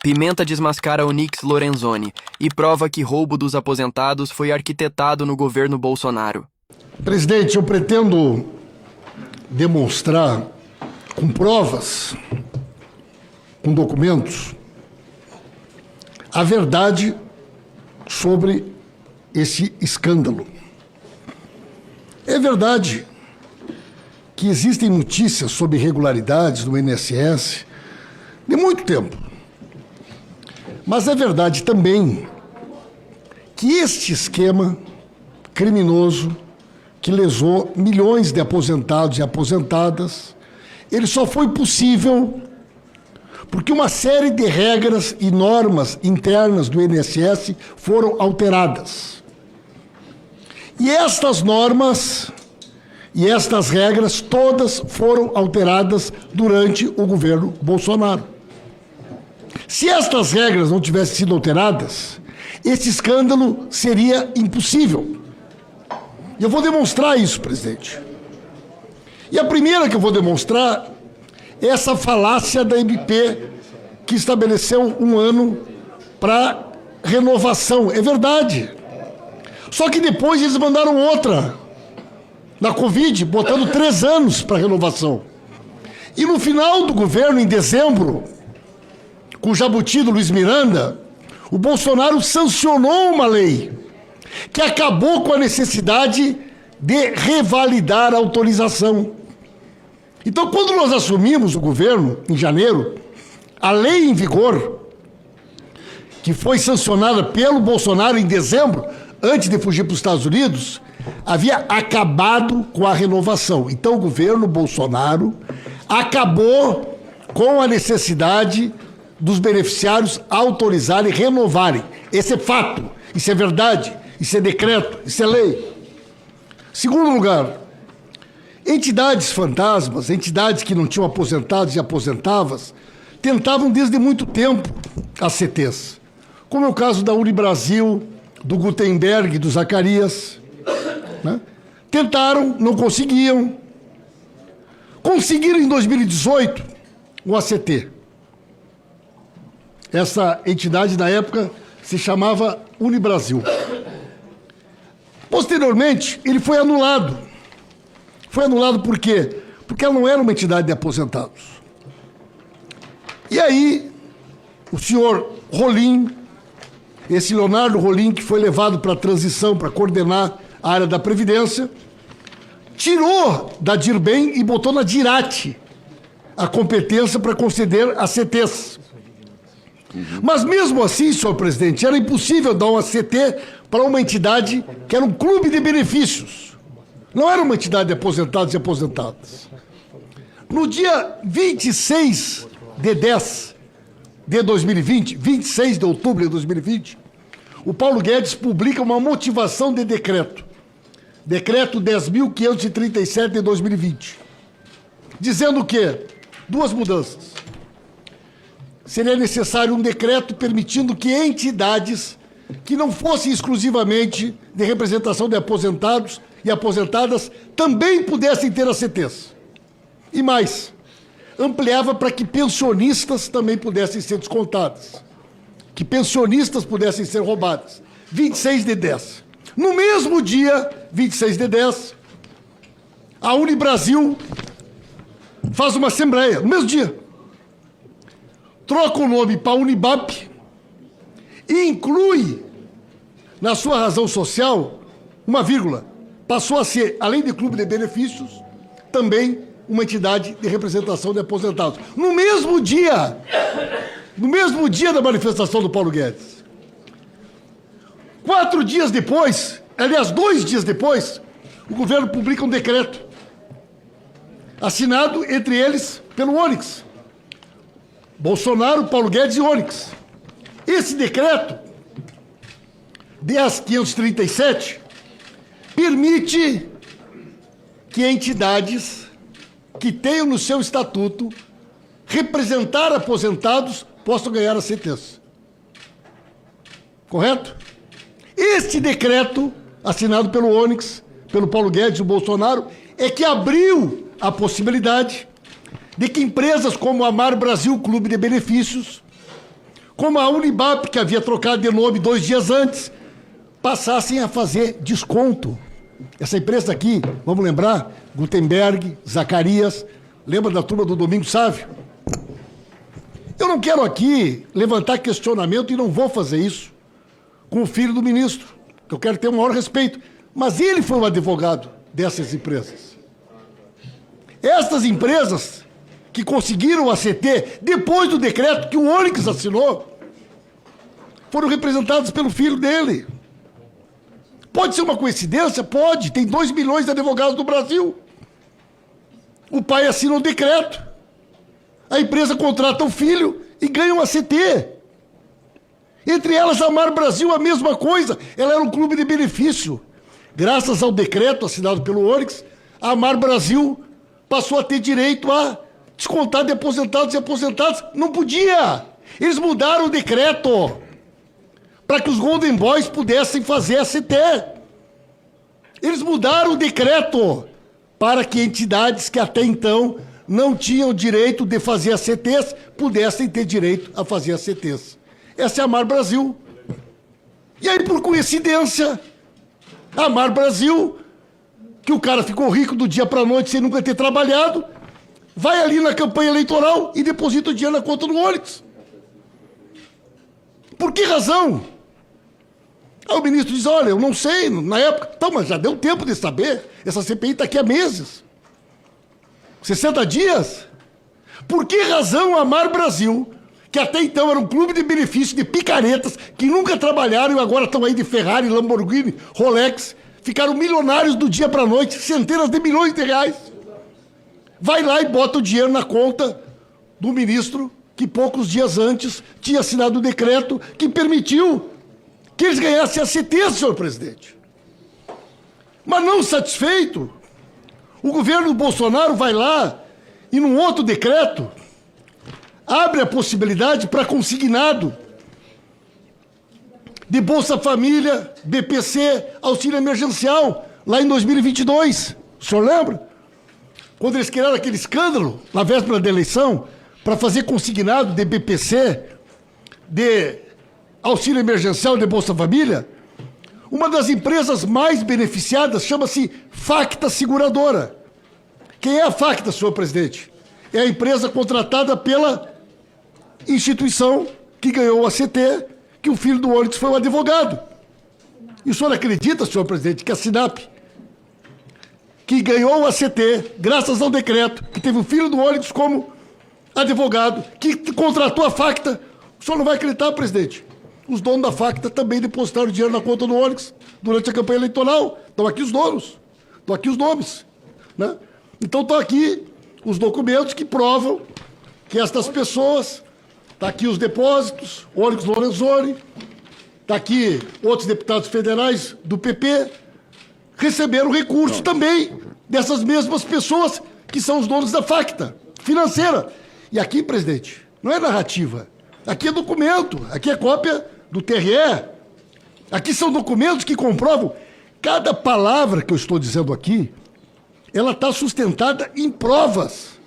Pimenta desmascara Onyx Lorenzoni e prova que roubo dos aposentados foi arquitetado no governo Bolsonaro. Presidente, eu pretendo demonstrar com provas, com documentos, a verdade sobre esse escândalo. É verdade que existem notícias sobre irregularidades no INSS de muito tempo. Mas é verdade também que este esquema criminoso que lesou milhões de aposentados e aposentadas, ele só foi possível porque uma série de regras e normas internas do INSS foram alteradas. E estas normas e estas regras todas foram alteradas durante o governo Bolsonaro. Se estas regras não tivessem sido alteradas, esse escândalo seria impossível. E eu vou demonstrar isso, presidente. E a primeira que eu vou demonstrar é essa falácia da MP que estabeleceu 1 ano para renovação. É verdade. Só que depois eles mandaram outra, na Covid, botando 3 anos para renovação. E no final do governo, em dezembro, com o jabuti do Luiz Miranda, o Bolsonaro sancionou uma lei que acabou com a necessidade de revalidar a autorização. Então, quando nós assumimos o governo, em janeiro, a lei em vigor, que foi sancionada pelo Bolsonaro em dezembro, antes de fugir para os Estados Unidos, havia acabado com a renovação. Então, o governo Bolsonaro acabou com a necessidade dos beneficiários autorizarem e renovarem. Esse é fato, isso é verdade, isso é decreto, isso é lei. Segundo lugar, entidades fantasmas, entidades que não tinham aposentados e aposentadas, tentavam desde muito tempo as CTs, como é o caso da Unibrasil, do Gutenberg, do Zacarias, né? Tentaram, não conseguiam. Conseguiram em 2018 o ACT. Essa entidade, na época, se chamava Unibrasil. Posteriormente, ele foi anulado. Foi anulado por quê? Porque ela não era uma entidade de aposentados. E aí, o senhor Rolim, esse Leonardo Rolim, que foi levado para a transição, para coordenar a área da Previdência, tirou da Dirbem e botou na Dirate a competência para conceder as CTs. Mas mesmo assim, senhor presidente, era impossível dar uma CT para uma entidade que era um clube de benefícios. Não era uma entidade de aposentados e aposentadas. No dia 26 de 10 de 2020, 26 de outubro de 2020, o Paulo Guedes publica uma motivação de decreto. Decreto 10.537 de 2020. Dizendo o quê? 2 mudanças. Seria necessário um decreto permitindo que entidades que não fossem exclusivamente de representação de aposentados e aposentadas também pudessem ter as CTs. E mais, ampliava para que pensionistas também pudessem ser descontadas, que pensionistas pudessem ser roubadas. 26 de 10. No mesmo dia, 26 de 10, a Unibrasil faz uma assembleia, no mesmo dia. Troca o nome para Unibap e inclui na sua razão social uma vírgula. Passou a ser, além de clube de benefícios, também uma entidade de representação de aposentados. No mesmo dia da manifestação do Paulo Guedes. 4 dias depois, aliás, 2 dias depois, o governo publica um decreto assinado entre eles pelo Onyx. Bolsonaro, Paulo Guedes e Onyx. Esse decreto, 10.537, permite que entidades que tenham no seu estatuto representar aposentados possam ganhar as CTs. Correto? Este decreto, assinado pelo Onyx, pelo Paulo Guedes e o Bolsonaro, é que abriu a possibilidade de que empresas como a Mar Brasil Clube de Benefícios, como a Unibap, que havia trocado de nome 2 dias antes, passassem a fazer desconto. Essa empresa aqui, vamos lembrar, Gutenberg, Zacarias, lembra da turma do Domingo Sávio? Eu não quero aqui levantar questionamento e não vou fazer isso com o filho do ministro, que eu quero ter o maior respeito. Mas ele foi o advogado dessas empresas. Estas empresas que conseguiram a CT depois do decreto que o Onyx assinou, foram representadas pelo filho dele. Pode ser uma coincidência? Pode. Tem 2 milhões de advogados no Brasil. O pai assina um decreto. A empresa contrata o filho e ganha uma CT. Entre elas, a Amar Brasil, a mesma coisa. Ela era um clube de benefício. Graças ao decreto assinado pelo Onyx, a Amar Brasil passou a ter direito a descontar de aposentados e aposentadas. Não podia. Eles mudaram o decreto para que os Golden Boys pudessem fazer a CT. Eles mudaram o decreto para que entidades que até então não tinham direito de fazer as CTs pudessem ter direito a fazer as CTs. Essa é a Amar Brasil. E aí, por coincidência, a Amar Brasil, que o cara ficou rico do dia para a noite sem nunca ter trabalhado, vai ali na campanha eleitoral e deposita o dinheiro na conta do Onyx. Por que razão? Aí o ministro diz, olha, eu não sei, na época... Então, mas já deu tempo de saber. Essa CPI está aqui há meses. 60 dias. Por que razão a Amar Brasil, que até então era um clube de benefício de picaretas, que nunca trabalharam e agora estão aí de Ferrari, Lamborghini, Rolex, ficaram milionários do dia para a noite, centenas de milhões de reais, vai lá e bota o dinheiro na conta do ministro, que poucos dias antes tinha assinado o decreto que permitiu que eles ganhassem a CT, senhor presidente. Mas não satisfeito, o governo Bolsonaro vai lá e, num outro decreto, abre a possibilidade para consignado de Bolsa Família, BPC, auxílio emergencial, lá em 2022. O senhor lembra? Quando eles criaram aquele escândalo, na véspera da eleição, para fazer consignado de BPC, de auxílio emergencial de Bolsa Família, uma das empresas mais beneficiadas chama-se Facta Seguradora. Quem é a Facta, senhor presidente? É a empresa contratada pela instituição que ganhou a CT, que o filho do Onyx foi o advogado. E o senhor acredita, senhor presidente, que a Sinap, que ganhou a CT, graças ao decreto, que teve o filho do Onyx como advogado, que contratou a Facta, o senhor não vai acreditar, presidente? Os donos da Facta também depositaram dinheiro na conta do Onyx durante a campanha eleitoral. Estão aqui os donos, estão aqui os nomes, né? Então estão aqui os documentos que provam que estas pessoas, está aqui os depósitos, Onyx Lorenzoni, está aqui outros deputados federais do PP, receberam recursos também dessas mesmas pessoas que são os donos da Facta financeira. E aqui, presidente, não é narrativa, aqui é documento, aqui é cópia do TRE, aqui são documentos que comprovam cada palavra que eu estou dizendo aqui, ela está sustentada em provas.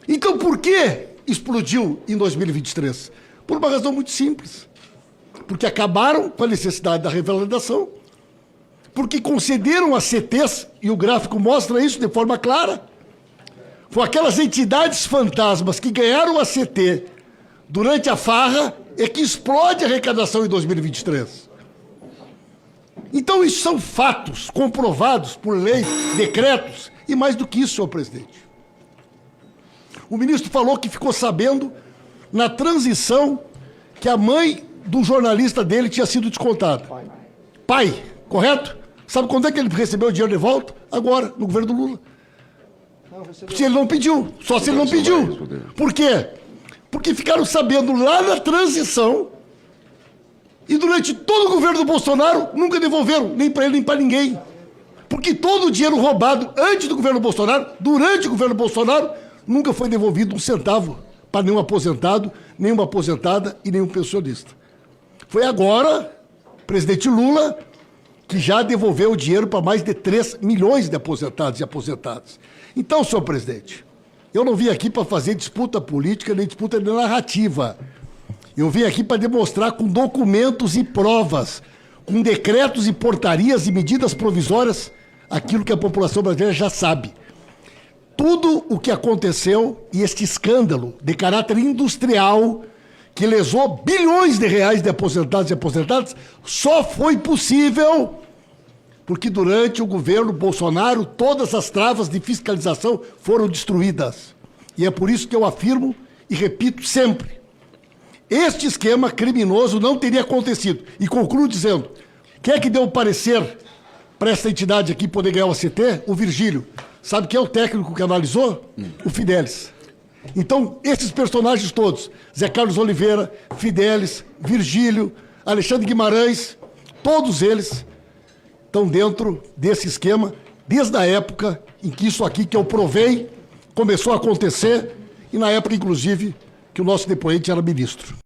Então, por que explodiu em 2023? Por uma razão muito simples. Porque acabaram com a necessidade da revalidação, porque concederam as CTs, e o gráfico mostra isso de forma clara. Foram aquelas entidades fantasmas que ganharam a CT durante a farra é que explode a arrecadação em 2023. Então, isso são fatos comprovados por lei, decretos, e mais do que isso, senhor presidente. O ministro falou que ficou sabendo, na transição, que a mãe do jornalista dele tinha sido descontada. Pai, correto? Sabe quando é que ele recebeu o dinheiro de volta? Agora, no governo do Lula. Se ele não pediu, só se ele não pediu. Por quê? Porque ficaram sabendo lá na transição e durante todo o governo do Bolsonaro nunca devolveram, nem para ele nem para ninguém. Porque todo o dinheiro roubado antes do governo Bolsonaro, durante o governo Bolsonaro, nunca foi devolvido um centavo para nenhum aposentado, nenhuma aposentada e nenhum pensionista. Foi agora, presidente Lula, que já devolveu o dinheiro para mais de 3 milhões de aposentados e aposentadas. Então, senhor presidente, eu não vim aqui para fazer disputa política nem disputa de narrativa. Eu vim aqui para demonstrar com documentos e provas, com decretos e portarias e medidas provisórias, aquilo que a população brasileira já sabe. Tudo o que aconteceu e este escândalo de caráter industrial que lesou bilhões de reais de aposentados e aposentadas só foi possível porque durante o governo Bolsonaro todas as travas de fiscalização foram destruídas. E é por isso que eu afirmo e repito sempre, este esquema criminoso não teria acontecido. E concluo dizendo, quem é que deu o parecer para essa entidade aqui poder ganhar o ACT? O Virgílio. Sabe quem é o técnico que analisou? O Fidelis. Então, esses personagens todos, Zé Carlos Oliveira, Fidelis, Virgílio, Alexandre Guimarães, todos eles estão dentro desse esquema desde a época em que isso aqui que eu provei começou a acontecer e na época, inclusive, que o nosso depoente era ministro.